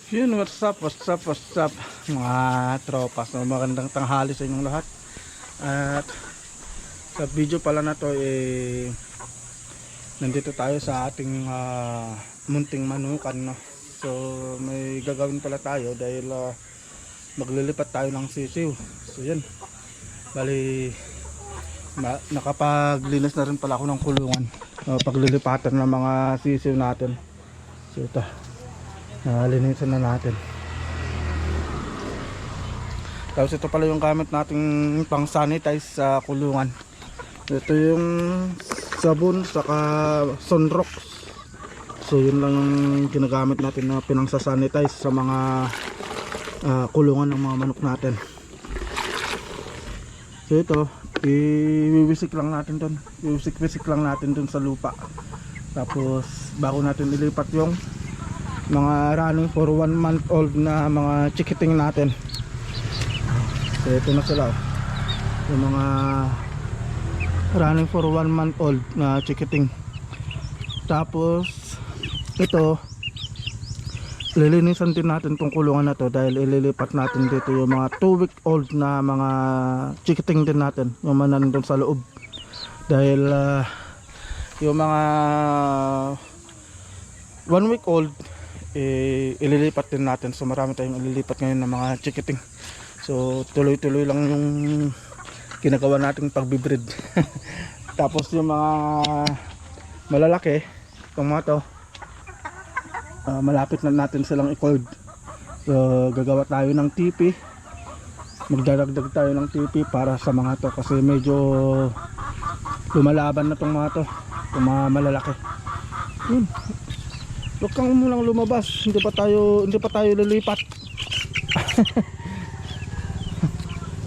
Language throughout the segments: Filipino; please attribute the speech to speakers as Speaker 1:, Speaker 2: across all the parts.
Speaker 1: Yun, what's up mga tropa. So magandang tanghali sa inyong lahat. At sa video pala na to nandito tayo sa ating munting manukan, no? So may gagawin pala tayo dahil maglilipat tayo ng sisiw. So yan, bali nakapaglinis na rin pala ako ng kulungan, paglilipatan ng mga sisiw natin. So ito, linisan na natin. Tapos ito pala yung gamit nating pang sanitize sa kulungan. Ito yung sabon saka sunrox. So yun lang yung ginagamit natin na pinangsasanitize sa mga kulungan ng mga manok natin. So ito, iwiwisik lang natin doon. Iwisik lang natin doon sa lupa. Tapos bago natin ilipat yung mga running for 1 month old na mga chikiting natin. So ito na sila, yung mga running for 1 month old na chikiting. Tapos ito, lilinisan din natin tong kulungan na to dahil ililipat natin dito yung mga 2 week old na mga chikiting din natin, yung mga nandun sa loob. Dahil yung mga 1 week old ililipat din natin. So marami tayong ililipat ngayon ng mga chikiting. So tuloy-tuloy lang yung ginagawa nating pagbibreed. Tapos yung mga malalaki, itong mga to, malapit na natin silang i-cold. So gagawa tayo ng TP, magdadagdag tayo ng TP para sa mga to kasi medyo lumalaban na itong mga to, itong mga malalaki. Yun, huwag kang mulang lumabas, hindi pa tayo lilipat.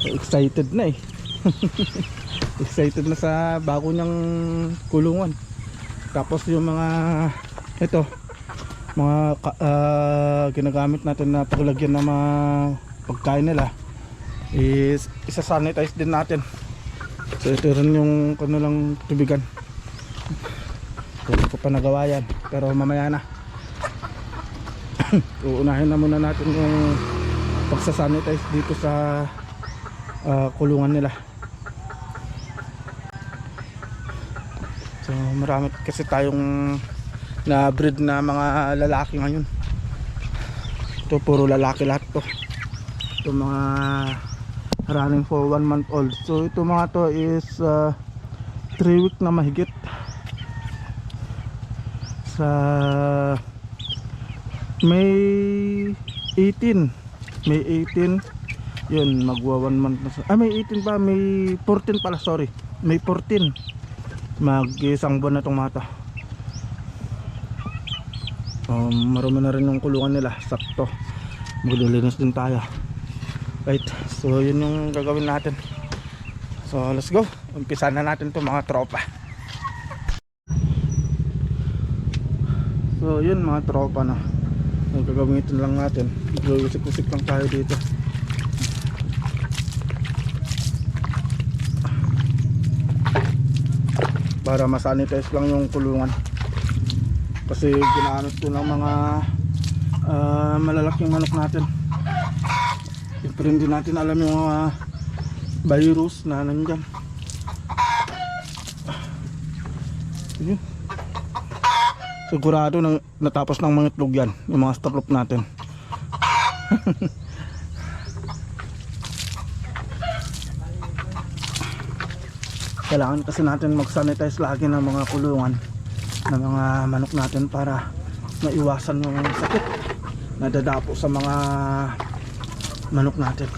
Speaker 1: Excited na excited na sa bago niyang kulungan. Tapos yung mga ito, mga ginagamit natin na paglagyan ng mga pagkain nila is isa-sanitize din natin. So ito rin yung kanilang tubigan. Hindi ko pa nagawa yan, pero mamaya na. Uunahin na muna natin yung pagsasanitize dito sa kulungan nila. So marami kasi tayong na breed na mga lalaki ngayon. Ito puro lalaki lahat to. Ito mga running for 1 month old. So ito mga to is 3 week na mahigit. Sa May 18 yun, magwa 1 month na May 18 ba? May 14 pala, sorry. May 14 mag-isang buwan na itong mata. Marami na rin yung kulungan nila, sakto. Maglilinis din tayo. Right, so yun yung gagawin natin. So let's go, umpisa na natin itong mga tropa. So yun mga tropa na, yung gagamitin lang natin, usik-usik lang tayo dito. Para masanitize lang yung kulungan. Kasi ginamit ko ng mga malalaking manok natin. Siyempre hindi natin alam yung mga virus na nandyan. Yun, sigurado na natapos ng mga itlog yan, yung mga stock natin. Kailangan kasi natin mag-sanitize lagi ng mga kulungan ng mga manok natin para maiwasan yung sakit na dadapo sa mga manok natin.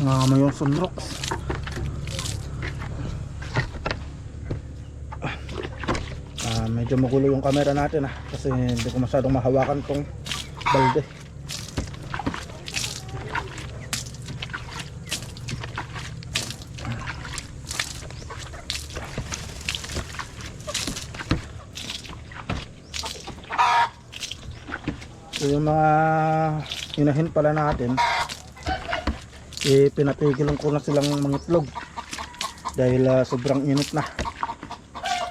Speaker 1: Nangangamoy yung sunrox. Medyo magulo yung camera natin kasi hindi ko masyadong mahawakan tong balde. So yung mga inahin pala natin, pinatigil ko na silang mangitlog dahil sobrang init na.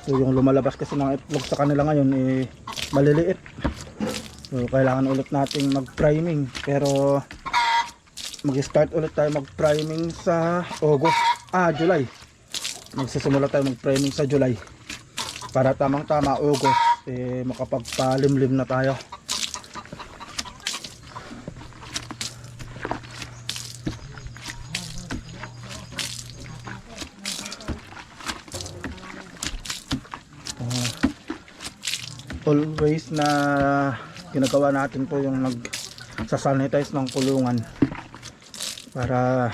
Speaker 1: So yung lumalabas kasi ng itlog sa kanila ngayon eh maliliit. So kailangan ulit nating mag-priming, pero mag-start ulit tayo mag-priming sa July. Magsisimula tayo mag-priming sa July para tamang-tama August eh makapagpalimlim na tayo. Always na ginagawa natin po yung nagsasanitize ng kulungan para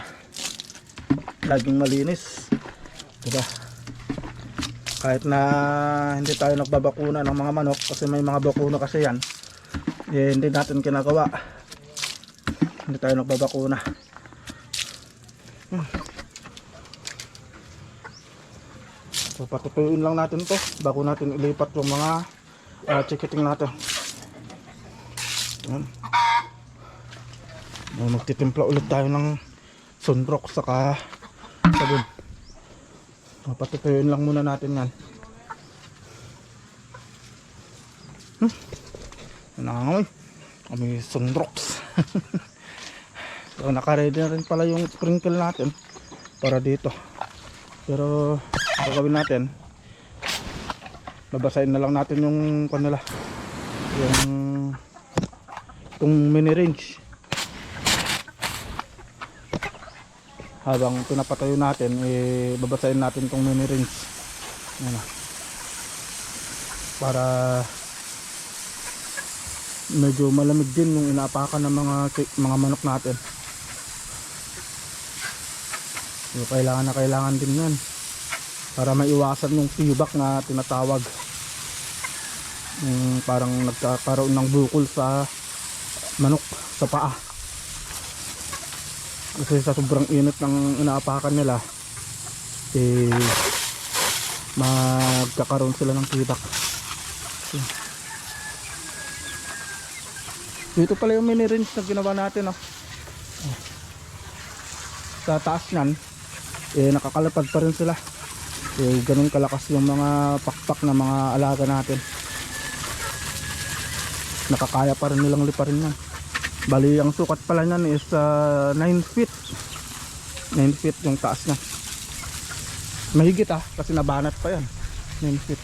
Speaker 1: laging malinis, diba? Kahit na hindi tayo nagbabakuna ng mga manok kasi may mga bakuna kasi yan eh, hindi natin ginagawa, hindi tayo nagbabakuna. So patutuyuin lang natin to bago natin ilipat yung mga chikiting natin. Magtitimpla ulit tayo ng sunrock saka sabon. Patutuyuin lang muna natin yan. Nangangamoy kami sunrocks. So nakaready na rin pala yung sprinkle natin para dito, pero gagawin natin, babasahin na lang natin yung kanila, yung mini range. Habang pinapatayo natin eh babasahin natin tong mini range. Ayan, para medyo malamig din yung inaapakan ng mga manok natin. So, kailangan din yan para maiwasan yung feedback na tinatawag, parang nagkakaroon ng bukol sa manok sa paa kasi sa sobrang init ng inaapakan nila eh magkakaroon sila ng feedback. Dito pala yung mini range na ginawa natin, sa taas nyan eh nakakalapad pa rin sila. Eh, ganun kalakas yung mga pakpak na mga alaga natin, nakakaya pa rin nilang liparin yan. Bali ang sukat pala nyan is 9 feet 9 feet yung taas nya. Mahigit kasi nabanat pa yan. 9 feet.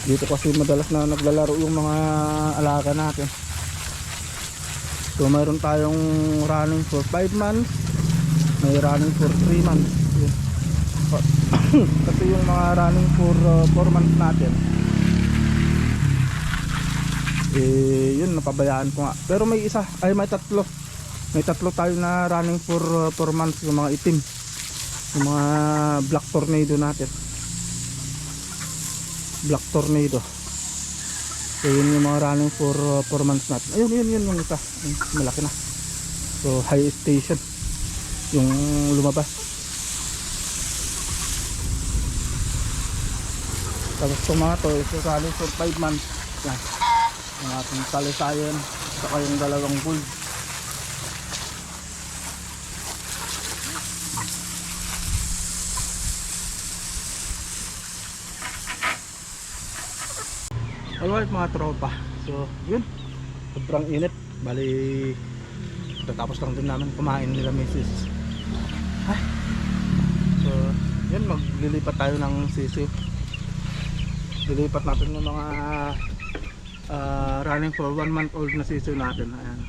Speaker 1: Dito kasi madalas na naglalaro yung mga alaga natin. So mayroon tayong running for 5 months, may running for 3 months. Kasi yung mga running for 4 months natin eh yun napabayaan ko nga. Pero may tatlo tayo na running for 4 months, yung mga itim, yung mga black tornado natin, black tornado. So yun yung mga running for 4 months natin. Ayun yun yung isa, malaki na. So high station yung lumabas. Tapos itong mga to is running for 5 months. Yan, yung ating talisayan saka yung dalawang bull. Alright mga tropa, so yun, sobrang init. Bali tatapos lang din namin kumain nila misis. So yun, maglilipat tayo ng sisiw. Lilipat natin ng mga running for 1 month old na sisiw natin. Ayan,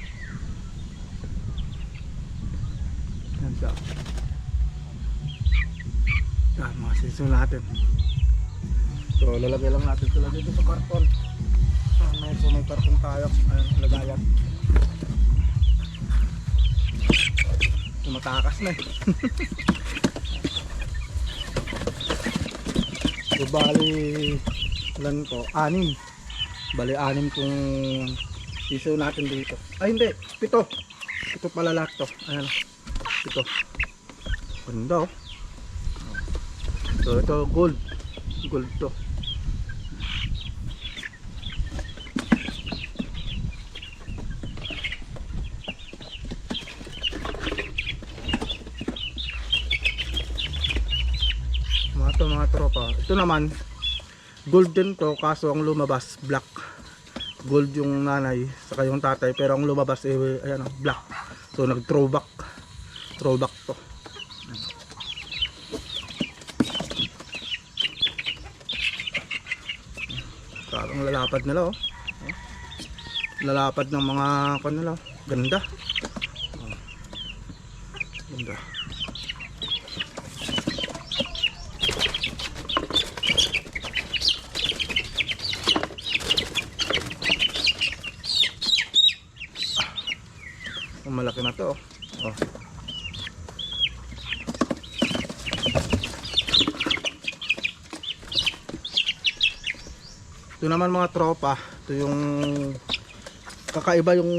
Speaker 1: ayan siya. Ayan mga sisiw natin. So lalagay lang natin sila dito sa karton. So may karton tayo. Ayan, lagayan. Tumatakas na eh. So bali ilan to? 6. Bali 6 kung sisiw natin dito. Ay hindi, 7. 7 pala lahat to. Ayan, 7. Ganda oh. So ito gold to. Ito mga tropa, ito naman golden to, kaso ang lumabas black. Gold yung nanay saka yung tatay, pero ang lumabas ayan, black. So nag throwback to. Parang lalapad nila oh. Lalapad ng mga kanila, ganda. Ganda. Malaki na to oh. Ito naman mga tropa, ito yung kakaiba yung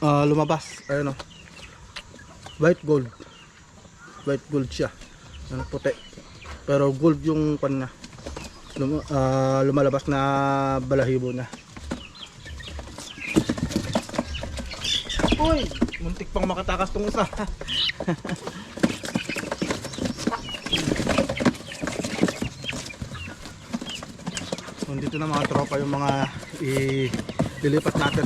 Speaker 1: lumabas, ayun oh. White gold siya, ano, puti, pero gold yung pan na lumalabas na balahibo na. Uy, muntik pang makatakas tong isa. Dito na mga tropa yung mga ililipat natin.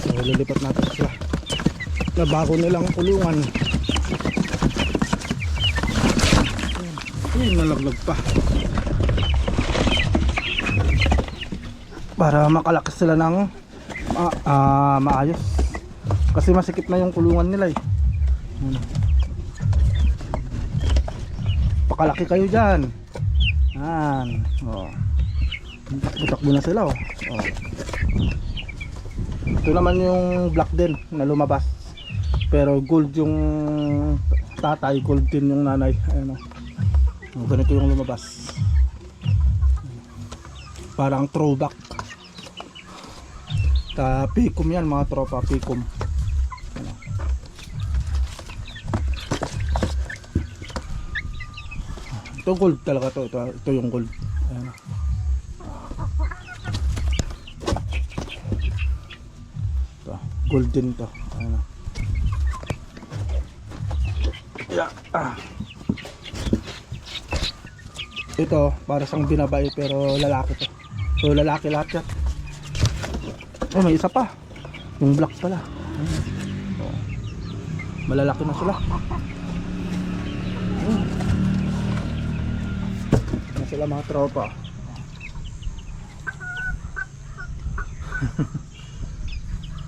Speaker 1: So lilipat natin sila na bago nilang kulungan. Ayun, nalaglag pa. Para makalakas sila ng maayos. Kasi masikip na yung kulungan nila eh. Pakalaki kayo dyan. Yan. Oh. Takbo na sila oh. Oh. Ito naman yung black din na lumabas. Pero gold yung tatay, gold din yung nanay. Ayan, oh. Oh, ganito yung lumabas. Parang throwback. Picom yan mga tropa, picom. Ano. Ito gold talaga to, ito yung gold. Ayan. Ito, gold din to. Ayan. Yeah. Ito para sang binabae pero lalaki to. So lalaki lahat yan. Oh, may isa pa. Yung black pala. Oh. Malalaki na sila. Na sila mga tropa.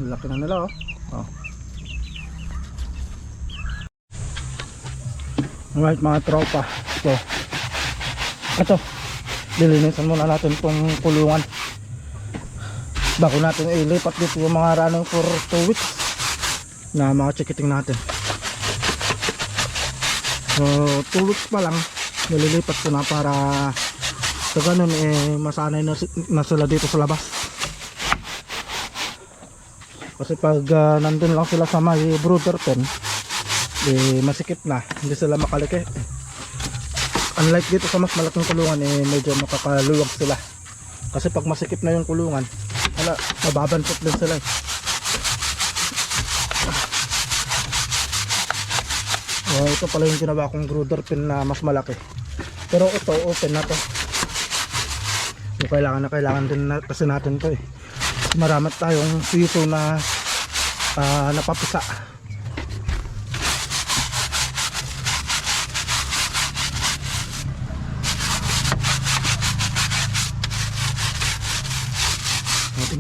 Speaker 1: Laki na nila oh. Oh. Alright mga tropa. So, ito. Lilinisan muna natin itong kulungan. Bago natin ilipat dito yung mga running for 2 weeks na mga chikiting natin. So 2 weeks pa lang nililipat ko na para sa ganun masanay na sila dito sa labas. Kasi pag nandun lang sila sa may brooder pen masikip na, hindi sila makaliki. Unlike dito sa mas malaking kulungan medyo makakaluwag sila. Kasi pag masikip na yung kulungan wala, mababantot din sila eh. Oh, ito pala yung ginawa kong brooder pin na mas malaki. Pero ito open na to. So, kailangan din na, kasi natin to eh. Marami tayong piso na napapisa.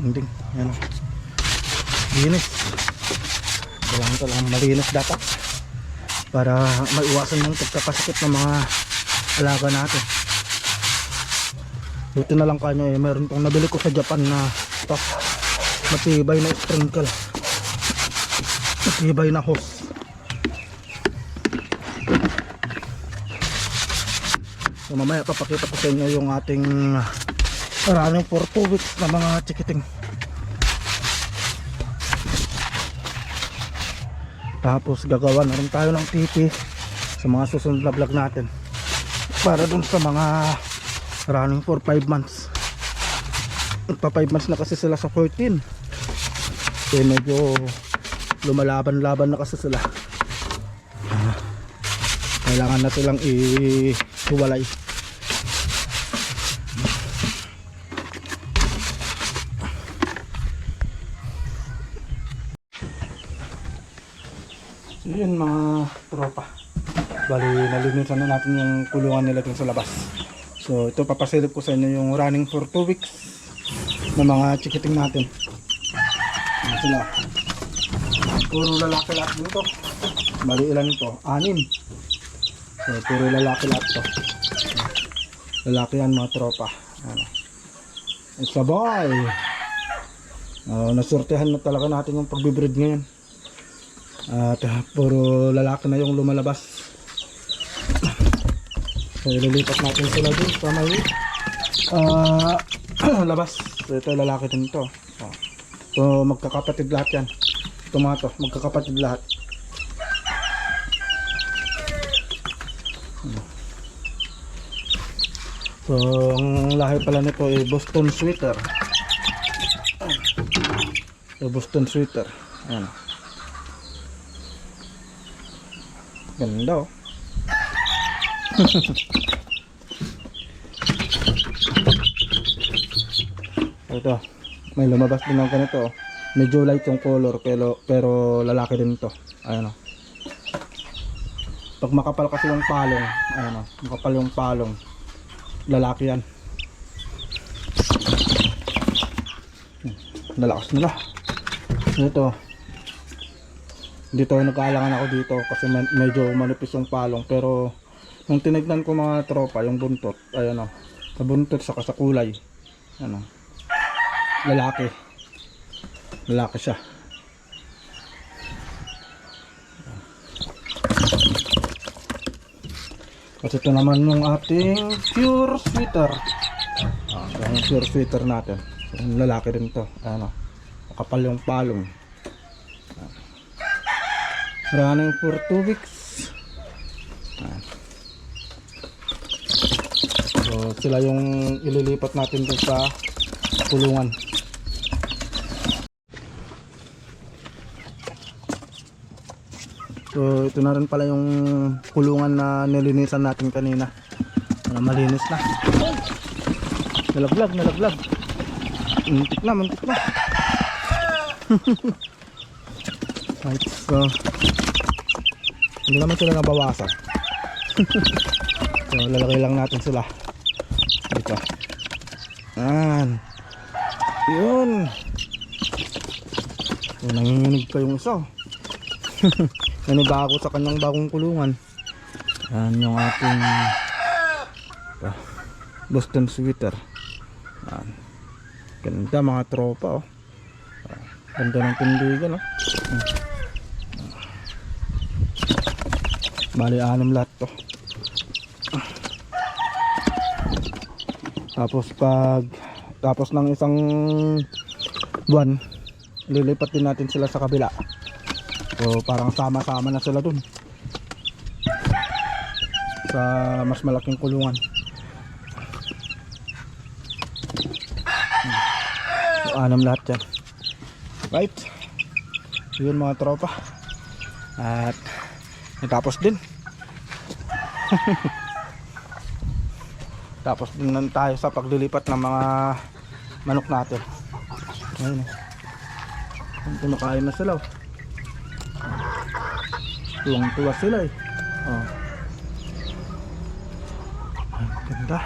Speaker 1: Ding, yan o. Linis. Kailangan malinis dapat para maiwasan yung pagkapasikip ng mga alaga natin. Buti na lang kanyo meron tong nabili ko sa Japan na stock. Matibay na sprinkle, matibay na hose. So mamaya papakita ko sa inyo yung ating running for 2 weeks na mga chikiting. Tapos gagawa na rin tayo ng TV sa mga susunod na vlog natin para dun sa mga running for 5 months. Magpa 5 months na kasi sila sa 14. Kaya medyo lumalaban-laban na kasi sila. kailangan na silang ihiwalay. So yun mga tropa, bali nalinisan na natin yung kulungan nila dun sa labas. So ito papasilip ko sa inyo yung running for 2 weeks na mga chikiting natin. Ayan sila, puro lalaki lahat dito. Bali ilan ito? 6. So puro lalaki lahat to. Lalaki yan mga tropa. Sabay. Nasortehan na talaga natin yung pagbibreed ngayon. At puro lalaki na yung lumalabas. So ililipat natin sila dun sa may labas. So ito lalaki din ito. So magkakapatid lahat yan. Ito mga to, magkakapatid lahat. So ang lahi pala nito ay Boston Sweater. So Boston Sweater. Ayan. Ganda oh. Ito, may lumabas din ng ganito oh. Medyo light yung color pero lalaki din ito. Ayan oh. Pag makapal kasi yung palong, ayan oh, makapal yung palong, lalaki yan. Nalakas nila. Ito, dito nag-aalangan ako dito kasi medyo manipis yung palong, pero nung tinignan ko mga tropa yung buntot, ayan o, sa buntot saka sa kulay, ano, lalaki siya. Kasi ito naman yung ating pure sweater. Yung pure sweater natin, yung lalaki din to, ayan o, kapal yung palong. Running for 2 weeks. So sila yung ililipat natin dun sa kulungan. So ito na rin pala yung kulungan na nilinisan natin kanina. Malinis na. Nalaglag. Muntik na. Right, so hindi naman sila nabawasan. So lalagay lang natin sila dito. Yan. Yun. So, nanginginig pa yung isa. Nanibago sa kanyang bagong kulungan. Yan yung ating Boston Sweater. Yan. Ganda mga tropa oh. Ganda ng tindigan oh. Bali 6 lahat to. Tapos ng isang buwan, lilipat din natin sila sa kabila. So parang sama-sama na sila dun sa mas malaking kulungan. So 6 lahat yan. Right, yun mga tropa. At tapos din tapos din tayo sa paglilipat ng mga manok natin. Ayun eh, kumakain na sila oh. Tuwang-tuwa sila eh oh. Ay, ganda.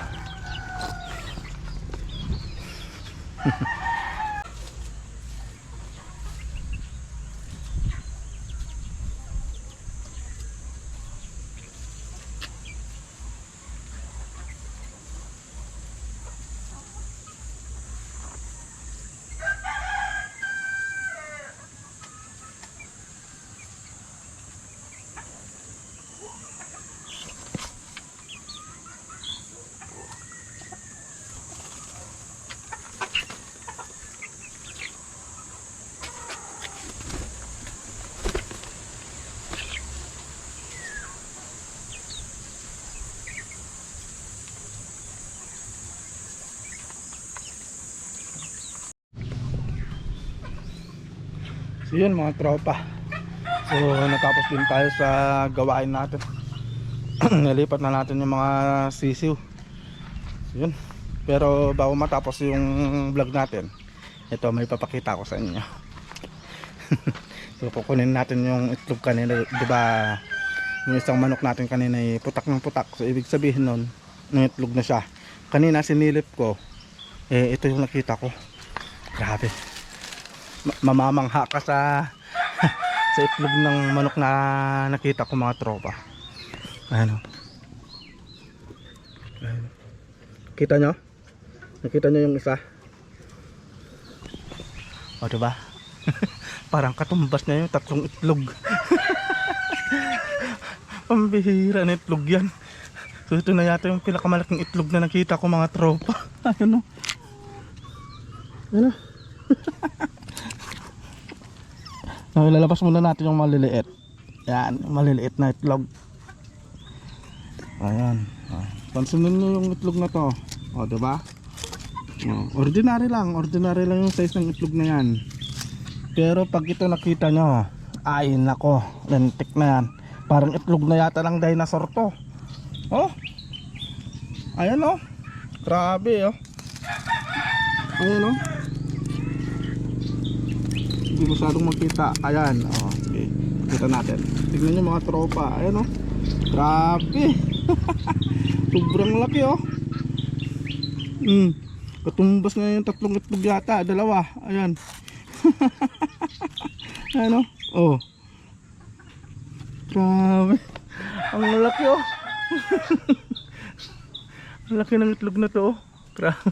Speaker 1: So yun mga tropa. So natapos din tayo sa gawain natin. nalipat na natin yung mga sisiw. Yun. Pero bago matapos yung vlog natin, ito may papakita ko sa inyo. So kukunin natin yung itlog kanina, 'di ba? Yung isang manok natin kanina ay putak ng putak. So ibig sabihin nun, ng itlog na siya. Kanina sinilip ko, ito yung nakita ko. Grabe. Mamamangha ka sa sa itlog ng manok na nakita ko, mga tropa. Ano? Kita nyo? Nakita nyo yung isa? O diba? Parang katumbas na yung tatlong itlog. Pambihira na itlog yan. So ito na yata yung pinakamalaking itlog na nakita ko, mga tropa. Ano? Ano? Lalabas muna natin yung maliliit. Yan, maliliit na itlog. Ayan. Pansinin nyo yung itlog na to. O diba? Ordinary lang yung size ng itlog na yan. Pero pag ito nakita nyo, ay nako, lentik na yan. Parang itlog na yata ng dinosaur to. Oh, ayan oh, grabe oh. Ayan oh, hindi masyadong makita. Ayan oh, okay, kita natin. Tignan nyo mga tropa. Ayan oh, grabe. Sobrang laki oh. Katumbas na yung tatlong itlog yata, dalawa. Ayan. Ayan oh. Grabe. Ang laki oh. Ang laki ng itlog na to oh. Grabe.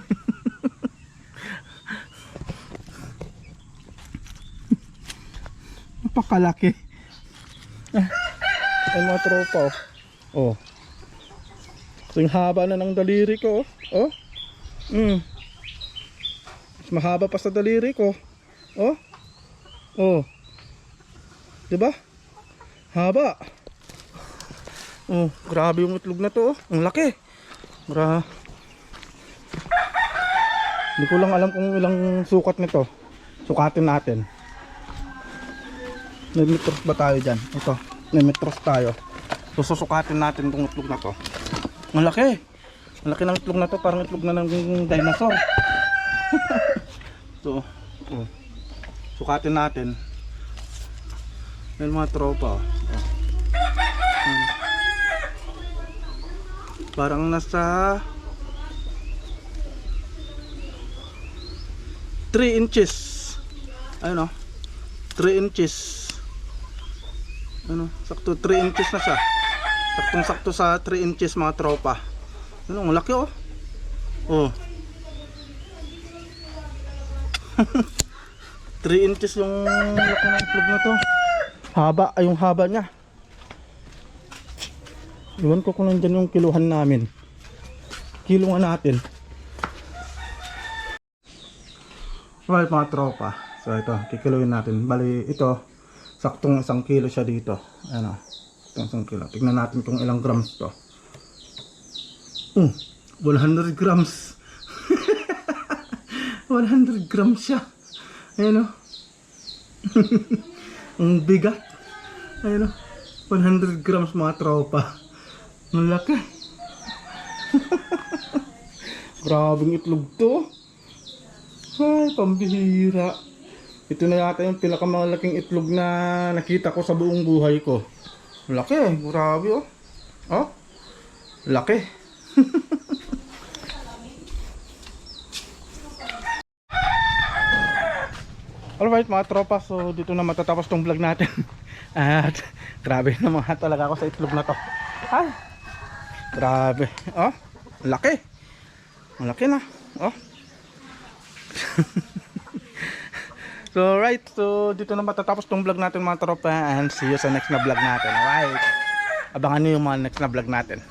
Speaker 1: Napakalaki. Ay mga tropa oh. So yung haba na ng daliri ko oh. Mas mahaba pa sa daliri ko. Oh. Diba? Haba. Oh, grabe yung itlog na to oh. Ang laki. Hindi ko lang alam kung ilang sukat nito. Sukatin natin. May metros ba tayo dyan? Ito, may metros tayo. So susukatin natin itong itlog na to. Ang laki. Ang laki ng itlog na to. Parang itlog na ng dinosaur. So, sukatin natin. Yan mga tropa. Parang nasa 3 inches. Ayun o, 3 inches. Ano, sakto 3 inches na siya. Saktong sakto sa 3 inches mga tropa. Ano, ang laki oh. Oh. 3 inches yung laki ng itlog na to. Haba, ay yung haba niya. Iwan ko kung nandyan yung kiluhan namin. Kilungan natin. Right mga tropa. So ito, kikiluin natin. Bali ito, saktong 1 kilo siya dito. Ano, saktong 1 kilo. Tignan natin kung ilang grams to. 100 grams. 100 grams siya. Ayan o. Ang bigat. Ayan o. 100 grams mga tropa. Ang laki. Grabing itlog to. Ay, pambihira. Ito na yata yung pinakamalaking itlog na nakita ko sa buong buhay ko. Laki, grabe oh. Oh, laki. Alright mga tropa, so dito na matatapos tong vlog natin. At grabe na mga talaga ako sa itlog na to. Ay, grabe. Oh, laki. Malaki na. Oh. So right, so dito na matatapos tong vlog natin mga tropa. And see you sa next na vlog natin. Alright, abangan nyo yung mga next na vlog natin.